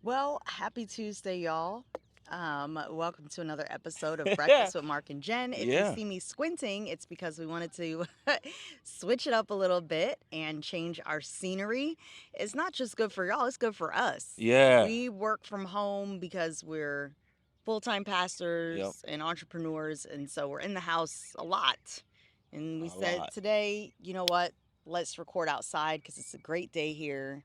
Well, happy Tuesday, y'all. Welcome to another episode of Breakfast with Mark and Jen. If you Yeah. see me squinting, it's because we wanted to switch it up a little bit and change our scenery. It's not just good for y'all, it's good for us. Yeah. We work from home because we're full time Yep. pastors and entrepreneurs, and so we're in the house a lot. And we A said lot. today, you know what? Let's record outside because it's a great day here,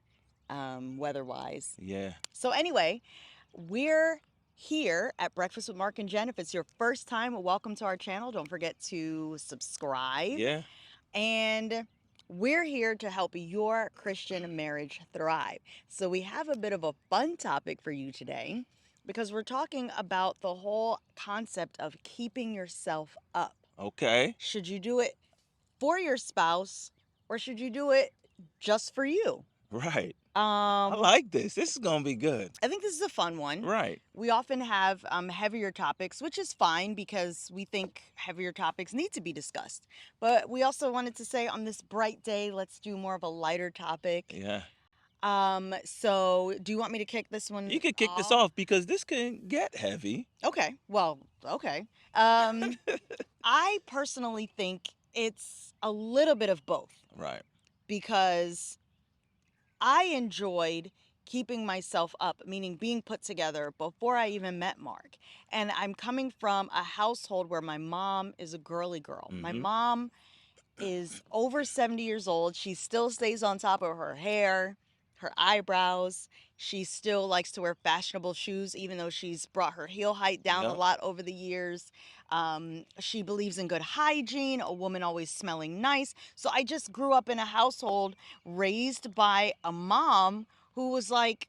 weather wise. Yeah. So, anyway, we're here at Breakfast with Mark and Jen. If it's your first time, welcome to our channel. Don't forget to subscribe. Yeah. And we're here to help your Christian marriage thrive. So, we have a bit of a fun topic for you today because we're talking about the whole concept of keeping yourself up. Okay. Should you do it for your spouse or should you do it just for you? Right. I Um, like this. This is gonna be good. I think this is a fun one. Right. We often have heavier topics, which is fine because we think heavier topics need to be discussed. But we also wanted to say on this bright day, let's do more of a lighter topic. Yeah. So do you want me to kick this You one could kick this off? off because this can get heavy. Okay. Well, okay. Um, I personally think it's a little bit of both Right. because I enjoyed keeping myself up, meaning being put together before I even met Mark. And I'm coming from a household where my mom is a girly girl. My Mm-hmm. mom is over 70 years old. She still stays on top of her hair, her eyebrows. She still likes to wear fashionable shoes, even though she's brought her heel height down a Yep. lot over the years. She believes in good hygiene, a woman always smelling nice. So I just grew up in a household raised by a mom who was like,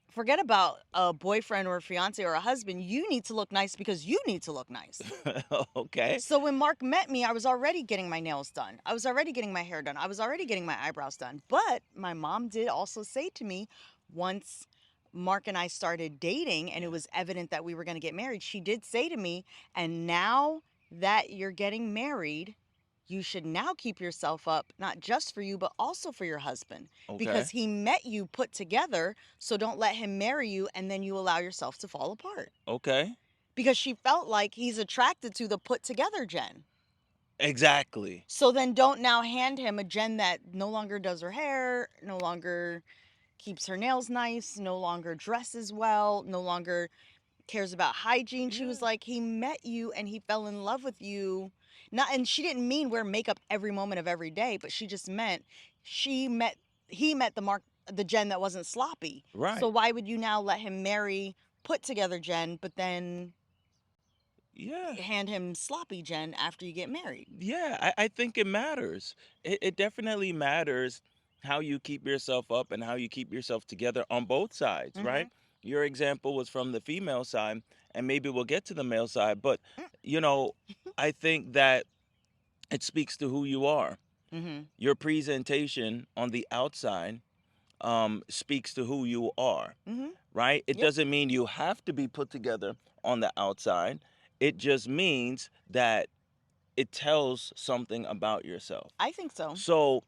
forget about a boyfriend or a fiance or a husband. You need to look nice because you need to look nice. Okay. So when Mark met me, I was already getting my nails done. I was already getting my hair done. I was already getting my eyebrows done. But my mom did also say to me once Mark and I started dating and it Yeah. was evident that we were going to get married, she did say to me, and now that you're getting married, you should now keep yourself up, not just for you, but also for your husband, because Okay. he met you put together. So don't let him marry you and then you allow yourself to fall apart. Okay. Because she felt like he's attracted to the put together Jen. Exactly. So then don't now hand him a Jen that no longer does her hair, no longer keeps her nails nice, no longer dresses well, no longer cares about hygiene. She was Yeah. like, he met you and he fell in love with you. Not, and she didn't mean wear makeup every moment of every day, but she just meant she met he met the Jen that wasn't sloppy. So Right. why would you now let him marry put together Jen, but then Yeah. hand him sloppy Jen after you get married? Yeah, I think it matters. It definitely matters how you keep yourself up and how you keep yourself together on both sides, Mm-hmm. right? Your example was from the female side, and maybe we'll get to the male side, but you know, I think that it speaks to who you are. Mm-hmm. Your presentation on the outside speaks to who you are, Mm-hmm. right? It Yep. doesn't mean you have to be put together on the outside. It just means that it tells something about yourself. I think so. So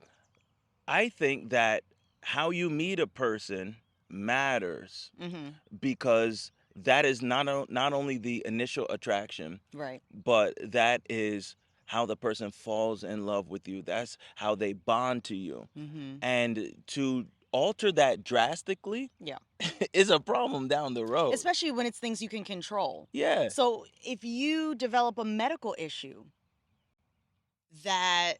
I think that how you meet a person matters Mm-hmm. because that is not only the initial attraction, Right. but that is how the person falls in love with you. That's how they bond to you. Mm-hmm. And to alter that drastically Yeah. is a problem down the road. Especially when it's things you can control. Yeah, So if you develop a medical issue that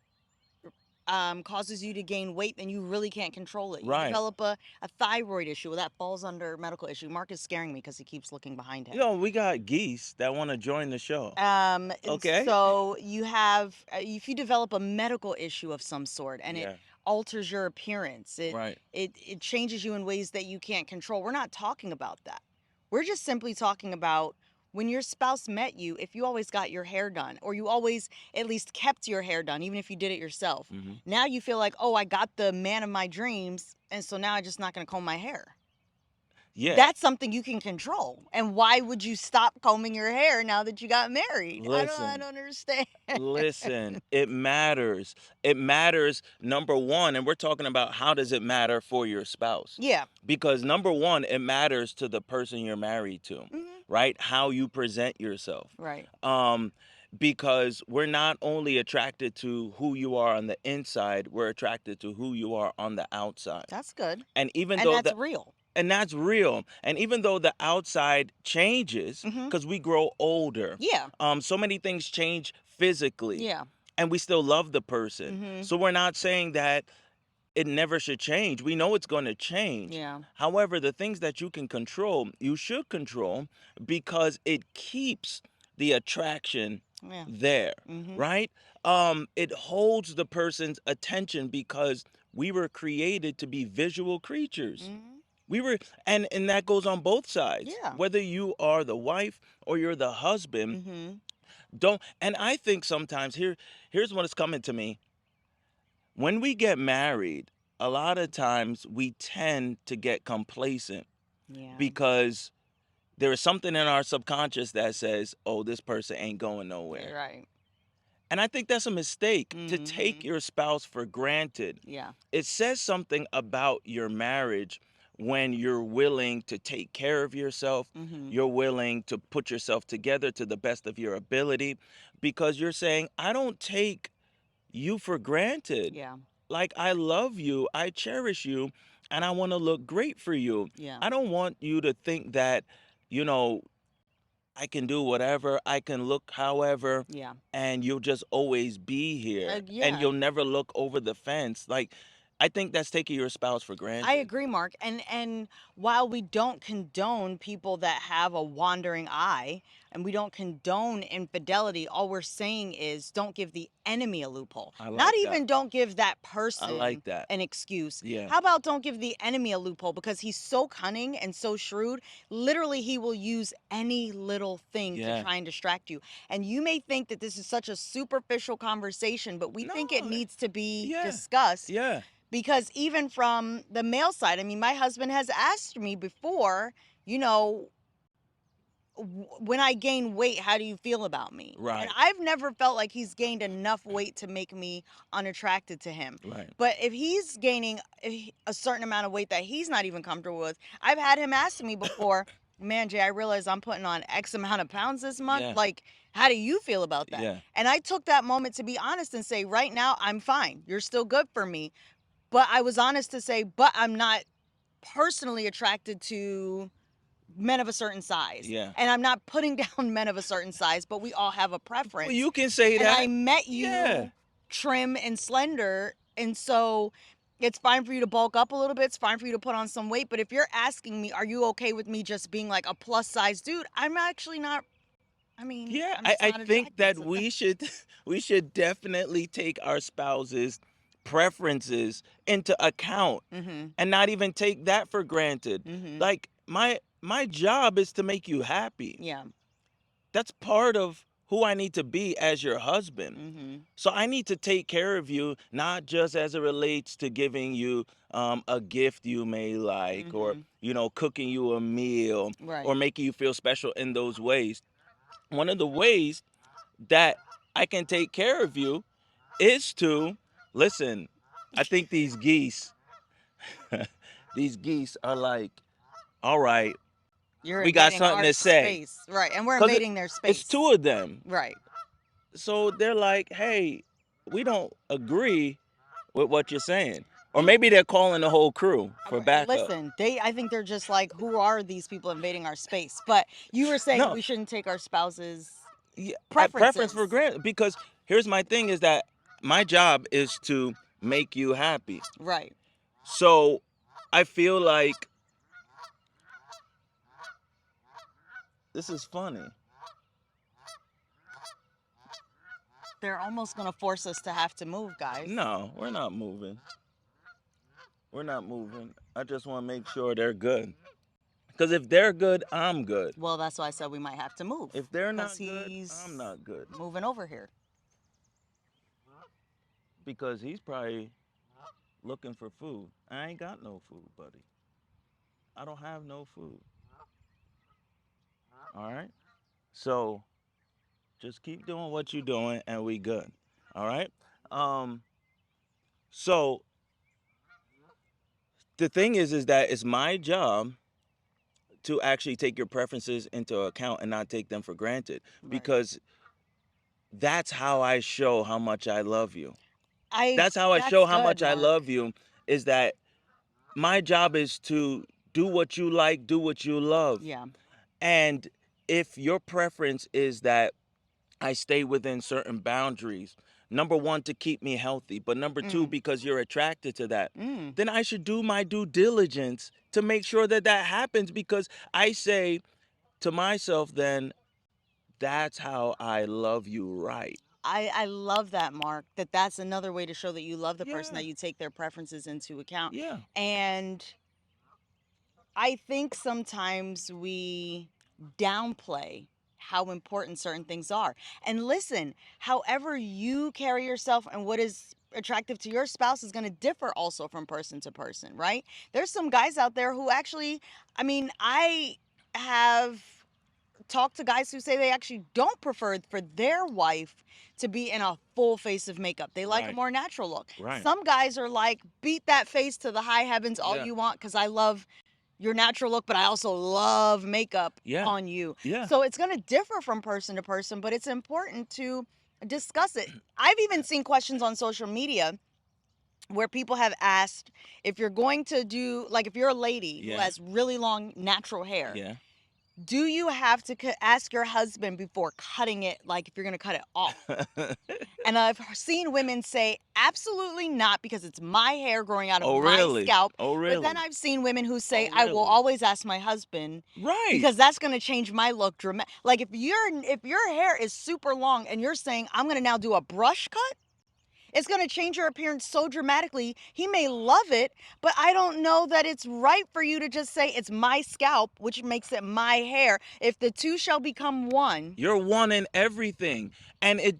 causes you to gain weight, then you really can't control it. You right. develop a thyroid issue, well, that falls under medical issue. Mark is scaring me because he keeps looking behind him. We got geese that want to join the show. And Okay? so you have, if you develop a medical issue of some sort and it Yeah, alters your appearance, right. it changes you in ways that you can't control. We're not talking about that. We're just simply talking about when your spouse met you, if you always got your hair done or you always at least kept your hair done, even if you did it yourself. Hmm. Now you feel like, oh, I got the man of my dreams. And so now I'm just not going to comb my hair. Yeah. That's something you can control. And why would you stop combing your hair now that you got married? I Listen, don't understand. listen, it matters. It matters, number one, and we're talking about how does it matter for your spouse? Yeah. Because number one, it matters to the person you're married to, Hmm. right? How you present yourself. Right. Um, because we're not only attracted to who you are on the inside, we're attracted to who you are on the outside. That's good. And even And though that's the real. and that's real. And even though the outside changes, Hmm. because we grow older, Yeah. so many things change physically, Yeah. and we still love the person. Hmm. So we're not saying that it never should change. We know it's going to change. Yeah. However, the things that you can control, you should control because it keeps the attraction Yeah. there, Hmm. right? It holds the person's attention because we were created to be visual creatures. Hmm. We were, and that goes on both sides. Yeah. Whether you are the wife or you're the husband, Hmm. don't. And I think sometimes here's what is coming to me. When we get married, a lot of times we tend to get complacent Yeah. because there is something in our subconscious that says, "Oh, this person ain't going You're nowhere." right. And I think that's a mistake to take Hmm. your spouse for granted. Yeah. It says something about your marriage when you're willing to take care of yourself, Hmm. you're willing to put yourself together to the best of your ability because you're saying, "I don't take you for granted. Yeah. Like, I love you, I cherish you, and I want to look great for you. Yeah. I don't want you to think that, you know, I can do whatever, I can look however, Yeah. and you'll just always be here and Yeah. you'll never look over the fence." Like, I think that's taking your spouse for I granted. agree, Mark. And while we don't condone people that have a wandering eye, and we don't condone infidelity, all we're saying is don't give the enemy a loophole. I Not like that. even don't give that I person like that. an excuse. Yeah. How about don't give the enemy a loophole, because he's so cunning and so shrewd. Literally, he will use any little thing to Yeah. try and distract you. And you may think that this is such a superficial conversation, but we think it No. needs to be Yeah. discussed, Yeah. because even from the male side, I mean, my husband has asked me before, you know, when I gain weight, how do you feel about me? And Right. I've never felt like he's gained enough weight to make me unattracted to him. Right. But if he's gaining a certain amount of weight that he's not even comfortable with, I've had him ask me before, man, Jay, I realize I'm putting on X amount of pounds this month. Yeah. Like, how do you feel about that? Yeah. And I took that moment to be honest and say, right now, I'm fine. You're still good for me. But I was honest to say, but I'm not personally attracted to men of a certain size. Yeah. And I'm not putting down men of a certain size, but we all have a Well, preference. you can say And I that. met Yeah. you trim and slender. And so it's fine for you to bulk up a little bit. It's fine for you to put on some weight. But if you're asking me, are you okay with me just being like a plus size dude? I'm actually not. I mean, Yeah, I'm I, just I not think attracted that to we should we should definitely take our spouses' preferences into account that. Mm-hmm. and not even take that for granted. Mm-hmm. Like my job is to make you happy. Yeah. That's part of who I need to be as your husband. Mm-hmm. So I need to take care of you, not just as it relates to giving you a gift you may like, or Mm-hmm. cooking you a meal, Right. or making you feel special in those ways. One of the ways that I can take care of you is to listen. I think these geese, these geese are like, all right, You're we got invading something our to say, space. Right. And we're cause invading their it's space. two of them. Right. So they're like, hey, we don't agree with what you're saying, or Mm, maybe they're calling the whole crew for backup. listen, I think they're just like, who are these people invading our space? But you were saying No, we shouldn't take our spouse's yeah, preference preferences. for granted because here's my thing is that my job is to make you happy. Right. So I feel like this is funny. They're almost going to force us to have to move, guys. No, we're not moving. We're not moving. I just want to make sure they're good. Because if they're good, I'm good. Well, that's why I said we might have to move, If they're because not good, he's I'm not good. moving over here. Because he's probably looking for food. I ain't got no food, buddy. I don't have no food. All right. So just keep doing what you're doing, and we good. All right. Um. So the thing is that it's my job to actually take your preferences into account and not take them for granted, Right. because that's how I show how much I love you. I That's how I that's show how good, much I Mark. love you, is that my job is to do what you like, do what you love. Yeah. And if your preference is that I stay within certain boundaries, number one, to keep me healthy, but number two, Mm. because you're attracted to that, Mm. then I should do my due diligence to make sure that that happens, because I say to myself, then that's how I love you right. I love that, Mark. That's another way to show that you love the person, Yeah, that you take their preferences into account. yeah, And I think sometimes we downplay how important certain things are. And listen, however you carry yourself and what is attractive to your spouse is going to differ also from person to person, right? There's some guys out there who actually, I mean, I have talked to guys who say they actually don't prefer for their wife to be in a full face of makeup. They like a right, more natural look. right. Some guys are like, beat that face to the high heavens all Yeah, you want because I love your natural look, but I also love makeup yeah, on you. yeah. So it's going to differ from person to person, but it's important to discuss it. I've even seen questions on social media where people have asked, if you're going to do, like, if you're a lady who Yeah, has really long natural hair, yeah. do you have to ask your husband before cutting it, like if you're going to cut it off? And I've seen women say, absolutely not, because it's my hair growing out of Oh, my really? scalp. Oh, But then really? I've seen women who Oh, say, I will really? always ask my husband Right. because that's going to change my look dramatic. Like if your hair is super long and you're saying, I'm going to now do a brush cut, it's going to change your appearance so dramatically. He may love it, but I don't know that it's right for you to just say it's my scalp, which makes it my hair. If the two shall become one, You're one in everything, and it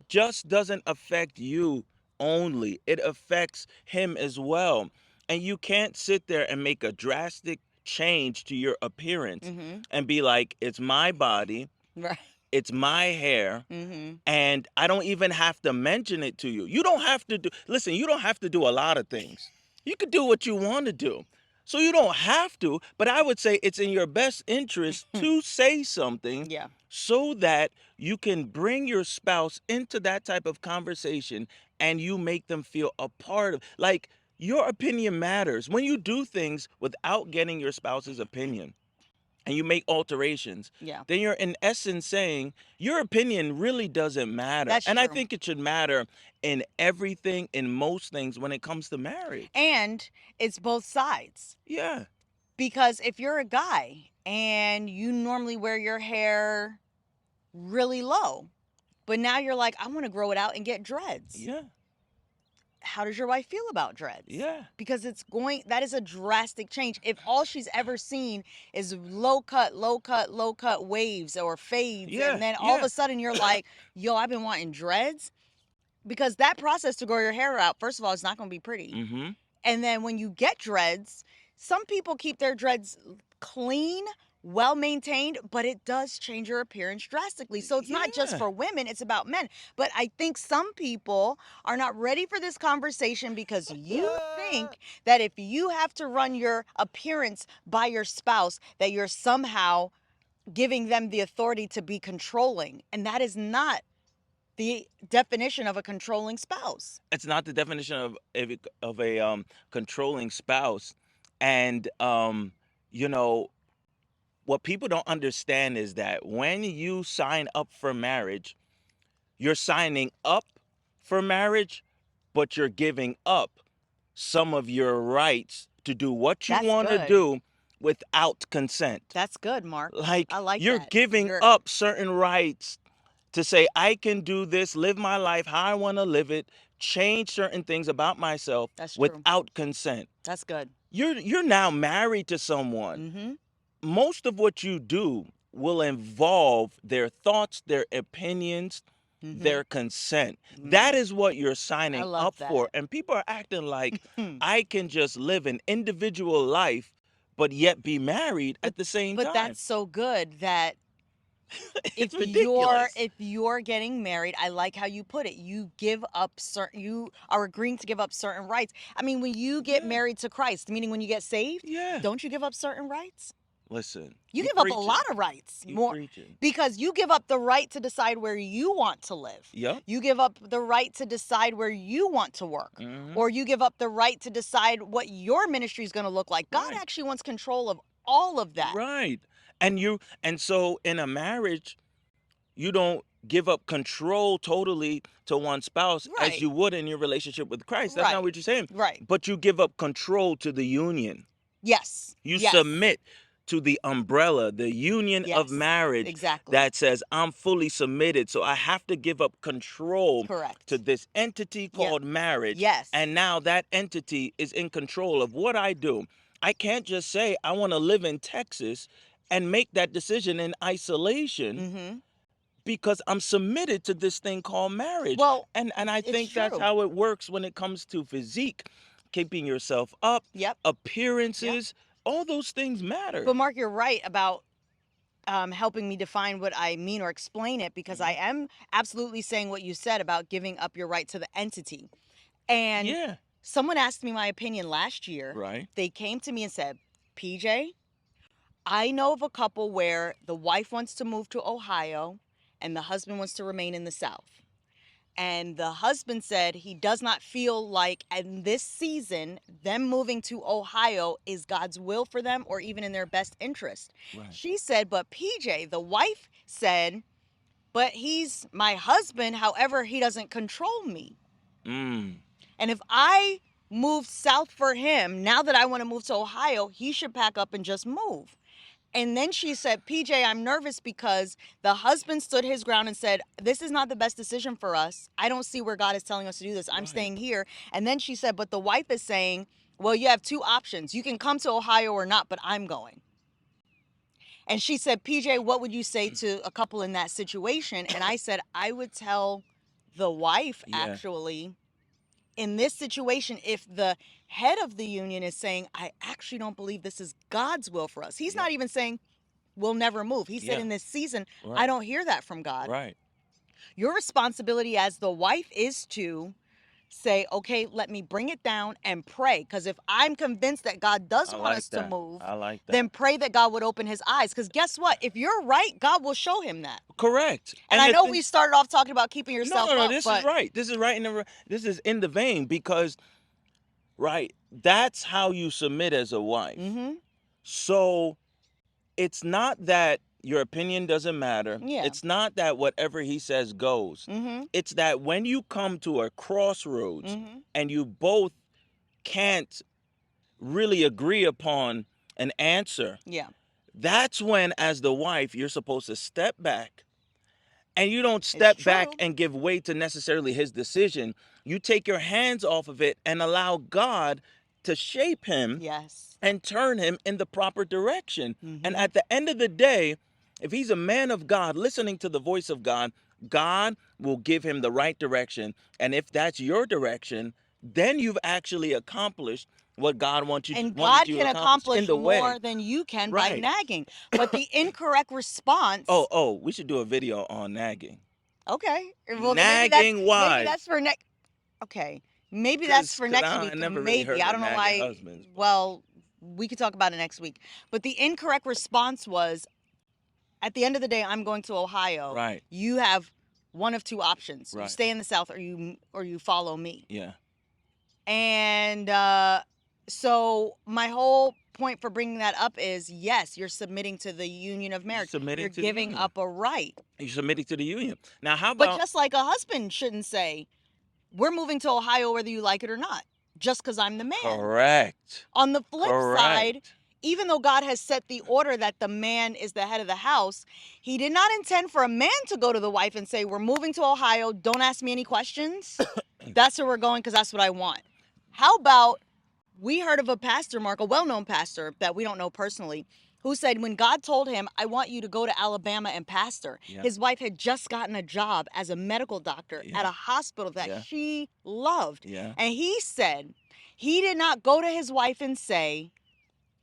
just doesn't affect you only. It affects him as well. And you can't sit there and make a drastic change to your appearance mm-hmm, and be like, it's my body, right, it's my hair, mm-hmm, and I don't even have to mention it to you. You don't have to do, listen, you don't have to do a lot of things. You could do what you want to do. So you don't have to, but I would say it's in your best interest to say something yeah, so that you can bring your spouse into that type of conversation and you make them feel a part of, like, your opinion matters. When you do things without getting your spouse's opinion, and you make alterations, yeah, then you're in essence saying your opinion really doesn't matter. that's And I true. think it should matter in everything, in most things when it comes to marriage. And it's both sides. Yeah, Because if you're a guy and you normally wear your hair really low, but now you're like, I want to grow it out and get dreads. yeah, How does your wife feel about dreads? yeah, Because that is a drastic change. If all she's ever seen is low cut, low cut, low cut waves or fades, and yeah, then all of yeah. a sudden you're like, yo, I've been wanting dreads. Because that process to grow your hair out, first of all, it's not going to be pretty. Mm-hmm. And then when you get dreads, some people keep their dreads clean, well maintained, but it does change your appearance drastically. So it's not just Yeah. for women, it's about men. But I think some people are not ready for this conversation because you think that if you have to run your appearance by your spouse, that you're somehow giving them the authority to be controlling. And that is not the definition of a controlling spouse. It's not the definition of a controlling spouse. And you know, what people don't understand is that when you sign up for marriage, you're signing up for marriage, but you're giving up some of your rights to do what you That's want to good. do without consent. That's good, Mark. Like, I like you're that. giving You're up certain rights to say, I can do this, live my life how I want to live it, change certain things about myself That's true. without consent. That's good. You're now married to someone. Mm-hmm. Most of what you do will involve their thoughts, their opinions, Mm-hmm. their consent. That Man, is what you're I signing love up for. that. And people are acting like I can just live an individual life but yet be married But at the same but time. that's so good that It's ridiculous. if you're getting married, I like how you put it. You give up certain you are agreeing to give up certain rights. I mean, when you get Yeah, married to Christ, meaning when you get saved, yeah. don't you give up certain rights? Listen, You you give up a lot preaching. of rights, You more preaching. because you give up the right to decide where you want to live. Yep. You give up the right to decide where you want to work, Hmm. or you give up the right to decide what your ministry is going to look like. God Right. actually wants control of all of that. Right. And so in a marriage, you don't give up control totally to one spouse as Right. you would in your relationship with Christ. That's not Right. what you're saying. Right. But you give up control to the union. Yes. You Yes. submit to the umbrella, the union of Yes. marriage Exactly. that says, I'm fully submitted. So I have to give up control to Correct. this entity Yep. called marriage. Yes. And now that entity is in control of what I do. I can't just say, I want to live in Texas and make that decision in isolation Mhm. because I'm submitted to this thing called marriage. Well, And I it's think that's true. how it works when it comes to physique, keeping yourself up, Yep. Yep. appearances, all those things matter. But Mark, you're right about helping me define what I mean or explain it because I Mhm. am absolutely saying what you said about giving up your right to the entity. And Yeah, someone asked me my opinion last year. right, They came to me and said, PJ, I know of a couple where the wife wants to move to Ohio and the husband wants to remain in the South. And the husband said he does not feel like in this season, them moving to Ohio is God's will for them or even in their best interest. right. She said, but PJ, the wife said, but he's my husband. However, he doesn't control me. Mm, And if I moved south for him, now that I want to move to Ohio, he should pack up and just move. And then she said, PJ, I'm nervous because the husband stood his ground and said, this is not the best decision for us. I don't see where God is telling us to do this. I'm right. staying here. And then she said, but the wife is saying, well, you have two options. You can come to Ohio or not, but I'm going. And she said, PJ, what would you say to a couple in that situation? And I said, I would tell the wife, Yeah, actually, in this situation, if the head of the union is saying, I actually don't believe this is God's will for us, he's yeah, not even saying, we'll never move. He said, yeah, in this season, I right, don't hear that from God. right. Your responsibility as the wife is to say, okay, let me bring it down and pray. Because if I'm convinced that God does I want like us to that. move, I like then that. pray that God would open his eyes. Because guess what? If you're right, God will show him that. Correct. And And I the know we thing, started off talking about keeping no, yourself no, no, up, this is but right. This is right this is in the vein because, right, that's how you submit as a wife. mm-hmm, So it's not that your opinion doesn't matter. yeah, It's not that whatever he says goes. mm-hmm, It's that when you come to a crossroads mm-hmm, and you both can't really agree upon an answer, yeah, that's when, as the wife, you're supposed to step back. And you don't it's step back true. and give way to necessarily his decision. You take your hands off of it and allow God to shape him Yes. and turn him in the proper direction. And Mm-hmm. at the end of the day, if he's a man of God, listening to the voice of God, God will give him the right direction. And if that's your direction, then you've actually accomplished what God And wanted God you to can accomplish in accomplish the way. more than you can by Right. nagging. But the incorrect response, Oh, we should do a video on nagging. okay, well then Nagging maybe wives. that's for next. Okay, maybe that's Cause, for cause next I week. never really Maybe heard I of don't know nagging why. husbands, but Well, we could talk about it next week. But the incorrect response was, at the end of the day, I'm going to Ohio. right, You have one of two options: you right, stay in the South, or you follow me. yeah. And so my whole point for bringing that up is, yes, you're submitting to the union of You marriage. You're submitting to the giving union. up a right. You submitting to the union. Now, how But about just like a husband shouldn't say, we're moving to Ohio whether you like it or not, just because I'm the man. correct, On the flip side, correct. even though God has set the order that the man is the head of the house, he did not intend for a man to go to the wife and say, we're moving to Ohio. Don't ask me any questions. That's where we're going because that's what I want. How about we heard of a pastor, Mark, a well-known pastor that we don't know personally, who said when God told him, I want you to go to Alabama and pastor, Yeah, his wife had just gotten a job as a medical doctor at yeah, a hospital that yeah, she loved. yeah. And he said he did not go to his wife and say,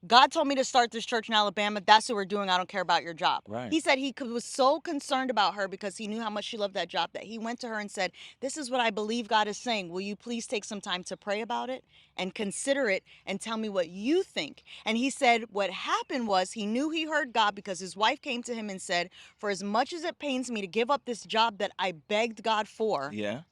God told me to start this church in Alabama. That's what we're doing. I don't care about your job. Right. He said was so concerned about her because he knew how much she loved that job that he went to her and said, "This is what I believe God is saying. Will you please take some time to pray about it and consider it and tell me what you think?" And he said what happened was he knew he heard God because his wife came to him and said, "For as much as it pains me to give up this job that I begged God for, Yeah.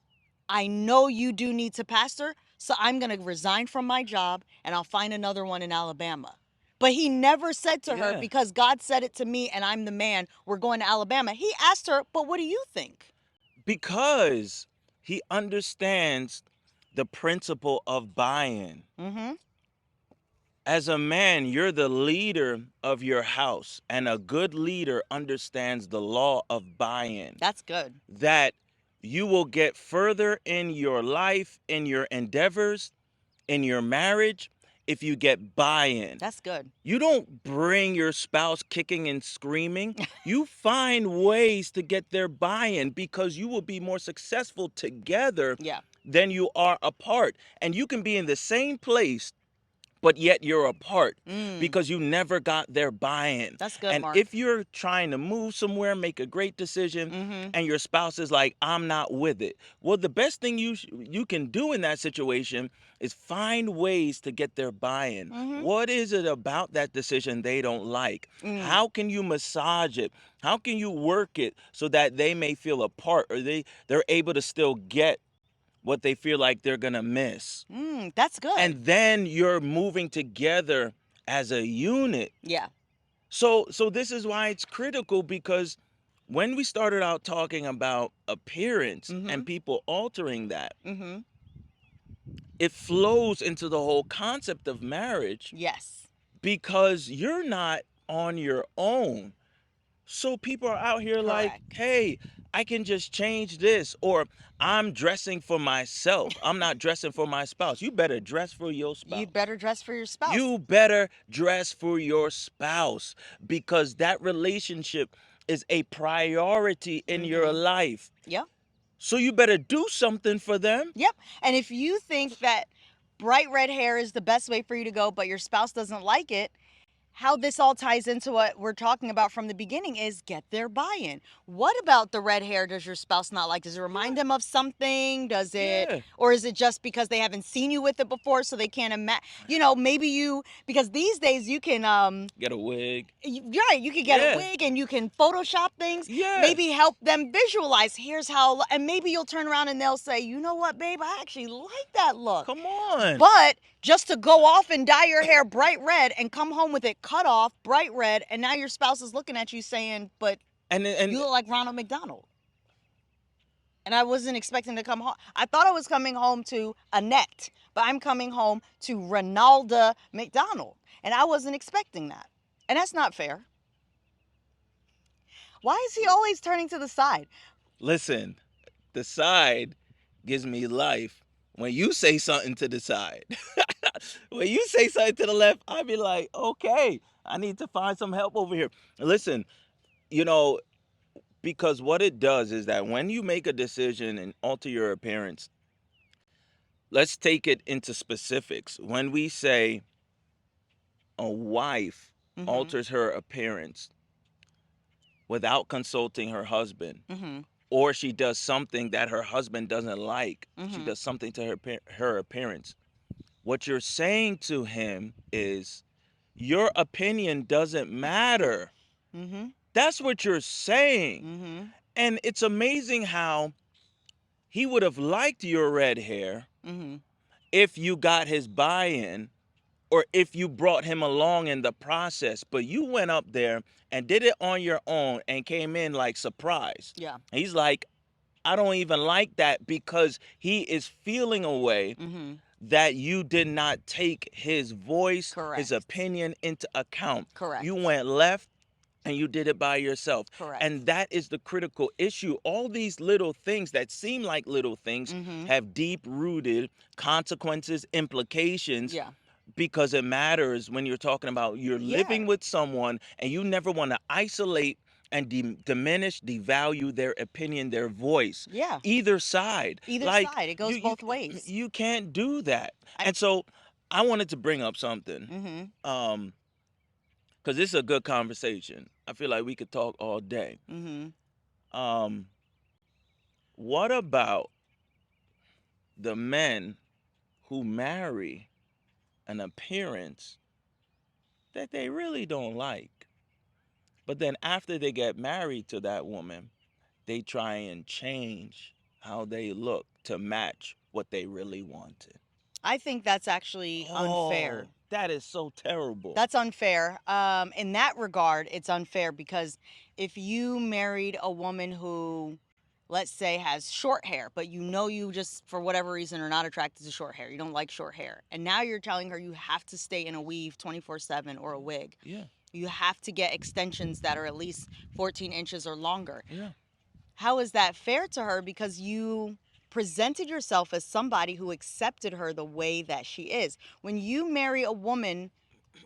I know you do need to pastor, so I'm going to resign from my job and I'll find another one in Alabama." But he never said to her, Yeah. because God said it to me and I'm the man, we're going to Alabama. He asked her, "But what do you think?" Because he understands the principle of buy-in. Mm-hmm. As a man, you're the leader of your house, and a good leader understands the law of buy-in. That's good. That you will get further in your life, in your endeavors, in your marriage, if you get buy-in. That's good. You don't bring your spouse kicking and screaming. You find ways to get their buy-in because you will be more successful together Yeah. than you are apart. And you can be in the same place, but yet you're apart Mm, because you never got their buy-in. that's good, And Mark. if you're trying to move somewhere, make a great decision, Mm-hmm. and your spouse is like, "I'm not with it." Well, the best thing you can do in that situation is find ways to get their buy-in. Mm-hmm. What is it about that decision they don't like? Mm. How can you massage it? How can you work it so that they may feel a part, or they're able to still get what they feel like they're gonna miss? That's good. And then you're moving together as a unit. Yeah. So this is why it's critical, because when we started out talking about appearance Mm-hmm. and people altering that, Mm-hmm. it flows into the whole concept of marriage, Yes. because you're not on your own. So people are out here like, Correct. "Hey, I can just change this," or "I'm dressing for myself. I'm not dressing for my spouse." You better dress for your You'd spouse. better dress for your spouse. You better dress for your spouse, because that relationship is a priority in your Mm-hmm. life. Yep. So you better do something for them. Yep. And if you think that bright red hair is the best way for you to go, but your spouse doesn't like it, how this all ties into what we're talking about from the beginning is get their buy-in. What about the red hair does your spouse not like? Does it remind Yeah, them of something? Does it, yeah. or is it just because they haven't seen you with it before so they can't imagine, maybe you, because these days you can Get a wig. right, you can get a Yeah, wig and you can Photoshop things, yeah. maybe help them visualize, here's how, and maybe you'll turn around and they'll say, "You know what, babe, I actually like that look." Come on. But just to go off and dye your hair bright red and come home with it cut off bright red, and now your spouse is looking at you saying, "But And you look like Ronald McDonald." And I wasn't expecting to come home. I thought I was coming home to Annette, but I'm coming home to Ronalda McDonald. And I wasn't expecting that. And that's not fair. Why is he always turning to the side? listen, the side gives me life. When you say something to the side, when you say something to the left, I be like, "Okay, I need to find some help over here." Listen, you know, because what it does is that when you make a decision and alter your appearance, let's take it into specifics. When we say a wife Mm-hmm. alters her appearance without consulting her husband, Mm-hmm. or she does something that her husband doesn't like, she Mm-hmm. does something to her appearance, what you're saying to him is, your opinion doesn't matter. Mm-hmm. That's what you're saying. Mm-hmm. And it's amazing how he would have liked your red hair Mm-hmm. if you got his buy-in, or if you brought him along in the process, but you went up there and did it on your own and came in like surprise. Yeah. He's like, "I don't even like that," because he is feeling a way Mm-hmm. that you did not take his voice, his Correct. opinion into account. You Correct. went left and you did it by yourself. Correct. And that is the critical issue. All these little things that seem like little things Mm-hmm. have deep rooted consequences, implications, Yeah. because it matters when you're talking about you're Yeah. living with someone and you never want to isolate and diminish, devalue their opinion, their voice, Yeah. either side. Either Like side. It you goes you both ways. you can't do that. I And so I wanted to bring up something. mm-hmm. because this is a good conversation. I feel like we could talk all day. Mm-hmm. Um, what about the men who marry an appearance that they really don't like, but then after they get married to that woman, they try and change how they look to match what they really wanted? I think that's actually Oh, unfair. that is so terrible. That's unfair. In that regard, it's unfair because if you married a woman who, let's say, has short hair, but you know you just, for whatever reason, are not attracted to short hair, you don't like short hair, and now you're telling her you have to stay in a weave 24/7 or a wig, Yeah, you have to get extensions that are at least 14 inches or longer. yeah. How is that fair to her? Because you presented yourself as somebody who accepted her the way that she is. When you marry a woman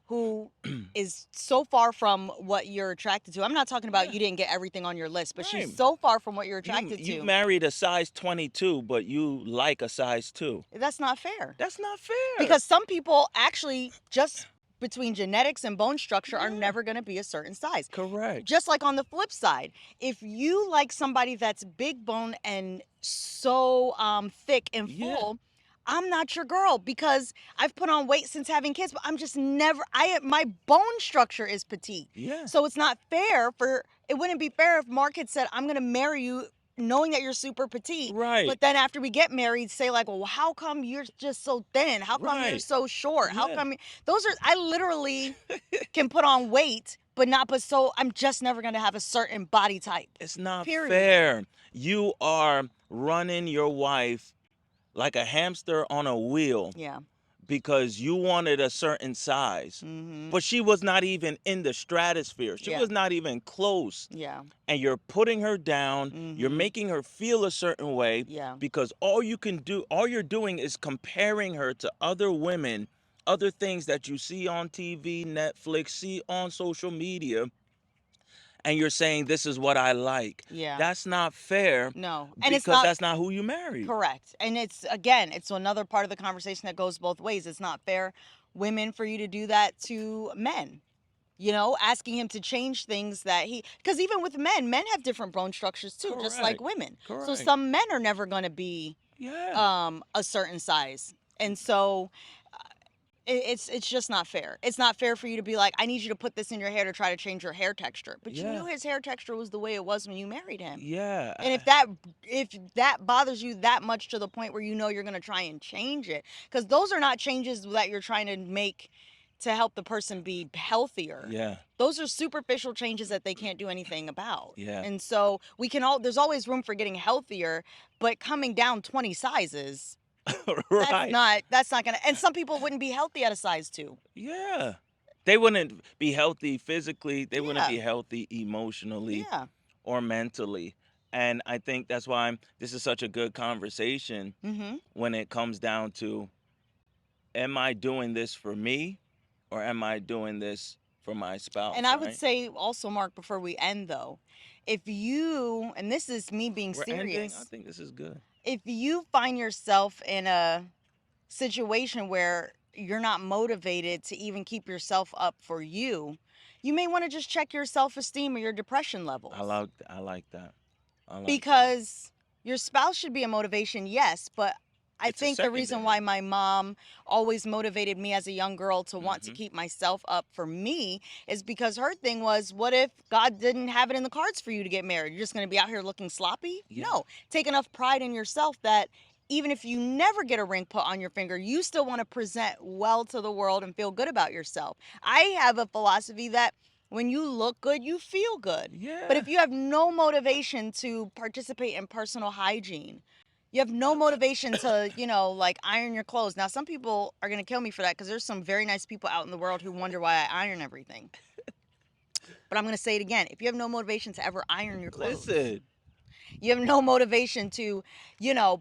who is so far from what you're attracted to. I'm not talking about Yeah, you didn't get everything on your list, but she's right. so far from what you're You attracted you to. married a size 22, but you like a size 2. That's not fair. That's not fair. Because some people actually just between genetics and bone structure are Yeah, never going to be a certain size. correct. Just like on the flip side, if you like somebody that's big bone and so thick and Yeah, full, I'm not your girl because I've put on weight since having kids, but I'm just never my bone structure is petite. yeah, So it's not fair for it wouldn't be fair if Mark had said, I'm gonna marry you knowing that you're super petite, right, but then after we get married, say like, well, how come you're just so thin? How come you're right. so short? How Yeah. come those are I literally can put on weight, but so I'm just never gonna have a certain body type. It's not Period. fair. You are running your wife like a hamster on a wheel Yeah. because you wanted a certain size. Mm-hmm. But she was not even in the stratosphere. She Yeah. was not even close. Yeah. And you're putting her down. You're Mm-hmm. making her feel a certain way Yeah. because all you're doing is comparing her to other women, other things that you see on TV, Netflix, see on social media, and you're saying this is what I like. Yeah. That's not fair No. And it's because not that's not who you married. correct. And it's again, it's another part of the conversation that goes both ways. It's not fair, women, for you to do that to men. Asking him to change things that because even with men have different bone structures too, just like Correct. women. So Correct. some men are never going to be Yeah. a certain size. And so it's just not fair. It's not fair for you to be like, I need you to put this in your hair to try to change your hair texture. But you Yeah. knew his hair texture was the way it was when you married him. Yeah. And if that bothers you that much to the point where you're going to try and change it, because those are not changes that you're trying to make to help the person be healthier. Yeah. Those are superficial changes that they can't do anything about. Yeah. And so there's always room for getting healthier, but coming down 20 sizes, Right. that's not going to, and some people wouldn't be healthy at a size 2. Yeah. They wouldn't be healthy physically, they wouldn't Yeah. be healthy emotionally Yeah. or mentally. And I think that's why this is such a good conversation Mhm. when it comes down to, am I doing this for me or am I doing this for my And spouse, I would right? say also, Mark, before we end though, if you, and this is me being We're ending. I serious, think this is good. if you find yourself in a situation where you're not motivated to even keep yourself up for you, you may want to just check your self esteem or your depression levels. I like that. I like that. Because your spouse should be a motivation, yes, but I It's a think the reason why secondary. my mom always motivated me as a young girl to want to Mm-hmm. keep myself up for me is because her thing was, what if God didn't have it in the cards for you to get married? You're just going to be out here looking sloppy? Yeah. No. Take enough pride in yourself that even if you never get a ring put on your finger, you still want to present well to the world and feel good about yourself. I have a philosophy that when you look good, you feel good. But Yeah. if you have no motivation to participate in personal hygiene, you have no motivation to, like iron your clothes. Now, some people are going to kill me for that because there's some very nice people out in the world who wonder why I iron everything. But I'm going to say it again. If you have no motivation to ever iron your clothes, Listen. you have no motivation to,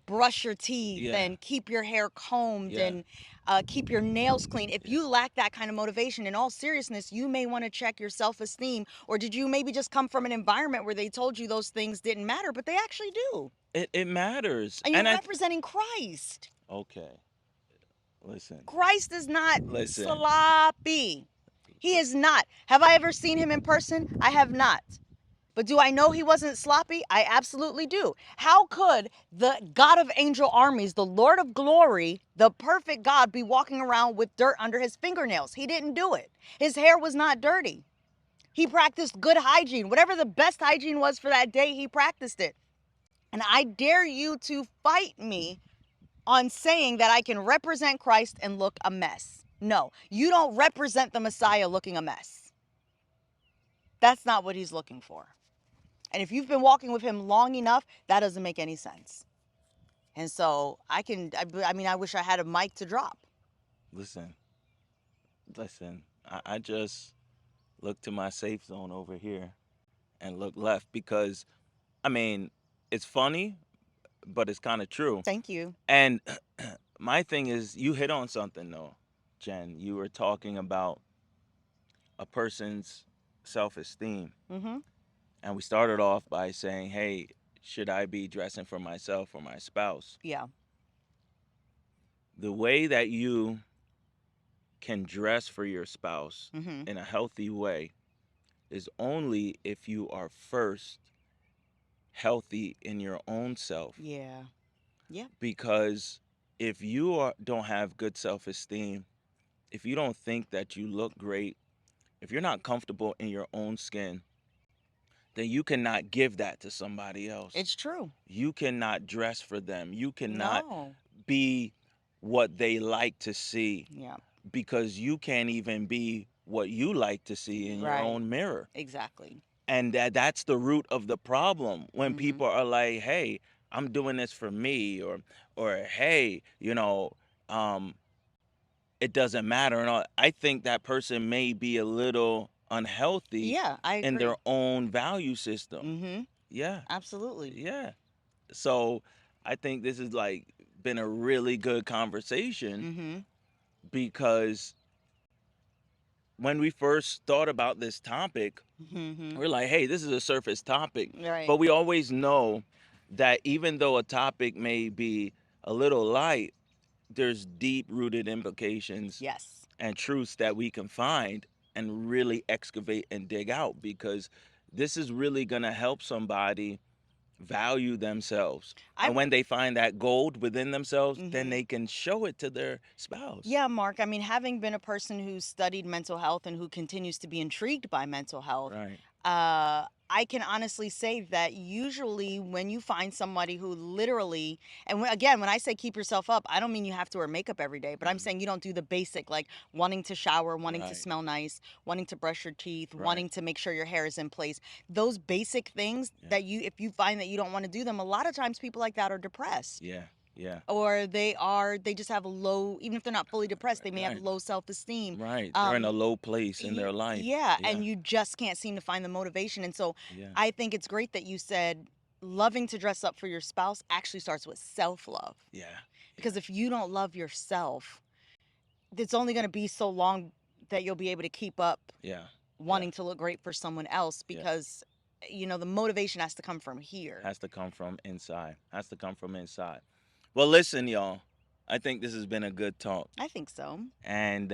brush your teeth Yeah. and keep your hair combed Yeah. and keep your nails clean. If Yeah. you lack that kind of motivation, in all seriousness, you may want to check your self esteem. Or did you maybe just come from an environment where they told you those things didn't matter, but they actually do? It matters. And And you're representing Christ. okay. Listen. Christ is not Listen. sloppy. He is not. Have I ever seen him in person? I have not. But do I know he wasn't sloppy? I absolutely do. How could the God of angel armies, the Lord of glory, the perfect God, be walking around with dirt under his fingernails? He didn't do it. His hair was not dirty. He practiced good hygiene. Whatever the best hygiene was for that day, he practiced it. And I dare you to fight me on saying that I can represent Christ and look a mess. No, you don't represent the Messiah looking a mess. That's not what he's looking for. And if you've been walking with him long enough, that doesn't make any sense. And so I mean, I wish I had a mic to drop. Listen, listen. I just look to my safe zone over here and look left because, I mean, it's funny, but it's kind of true. Thank you. And my thing is, you hit on something though, Jen. You were talking about a person's self esteem. Mm-hmm. And we started off by saying, hey, should I be dressing for myself or my spouse? Yeah. The way that you can dress for your spouse Mm-hmm. in a healthy way is only if you are first healthy in your own self. Yeah. Yeah. Because if you don't have good self esteem, if you don't think that you look great, if you're not comfortable in your own skin, then you cannot give that to somebody else. It's true. You cannot dress for them. You cannot No. be what they like to see Yeah. because you can't even be what you like to see in your Right. own mirror. Exactly. And that's the root of the problem when Mm-hmm. people are like, "Hey, I'm doing this for me," or "Hey, um it doesn't matter." And all. I think that person may be a little unhealthy Yeah, I in their agree. own value system. Mm-hmm. Yeah. Absolutely. Yeah. So I think this has like been a really good conversation Mm-hmm. because when we first thought about this topic, Mm-hmm. we're like, hey, this is a surface topic. Right. But we always know that even though a topic may be a little light, there's deep rooted implications Yes. and truths that we can find and really excavate and dig out because this is really going to help somebody value themselves. I And when they find that gold within themselves, then mm-hmm. they can show it to their spouse. Yeah, Mark. I mean, having been a person who studied mental health and who continues to be intrigued by mental health, Right. I can honestly say that usually when you find somebody who literally, and again, when I say keep yourself up, I don't mean you have to wear makeup every day, but I'm Mhm. saying you don't do the basic, like wanting to shower, wanting to Right. smell nice, wanting to brush your teeth, Right. wanting to make sure your hair is in place. Those basic things Yeah. that if you find that you don't want to do them, a lot of times people like that are depressed, Yeah. Yeah. or they just have a low, even if they're not fully depressed, they may have Right. low self-esteem. Right. They're in a um low place in their life. yeah, Yeah. and you just can't seem to find the motivation. And so Yeah. I think it's great that you said loving to dress up for your spouse actually starts with self-love, Yeah. Yeah. because if you don't love yourself, it's only going to be so long that you'll be able to keep up Yeah. Yeah. wanting to look great for someone else, Yeah. because the motivation has to come from here. Has to come from inside. Has to come from inside. Well, listen, y'all. I think this has been a good talk. I think so. And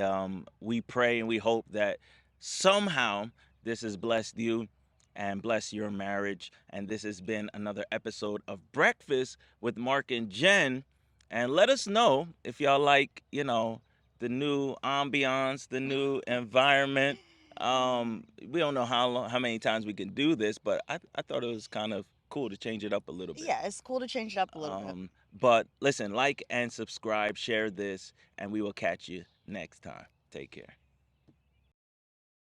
we pray and we hope that somehow this has blessed you and blessed your marriage. And this has been another episode of Breakfast with Mark and Jen. And let us know if y'all like, the new ambiance, the new environment. We don't know how many times we can do this, but I thought it was kind of cool to change it up a little bit. Yeah, it's cool to change it up a little bit. But listen, like and subscribe, share this, and we will catch you next time. Take care.